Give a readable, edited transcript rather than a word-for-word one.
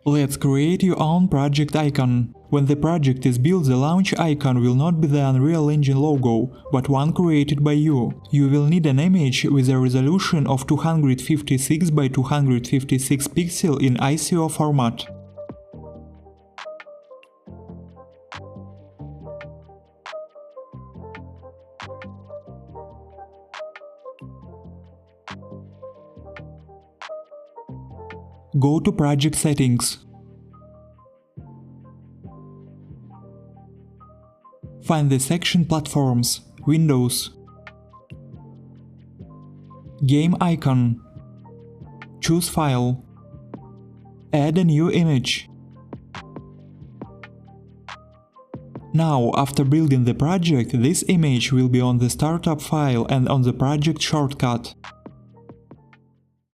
Let's create your own project icon. When the project is built, the launch icon will not be the Unreal Engine logo, but one created by you. You will need an image with a resolution of 256 by 256 pixel in ICO format. Go to Project Settings. Find the section Platforms, Windows. Game icon. Choose File. Add a new image. Now, after building the project, this image will be on the startup file and on the project shortcut.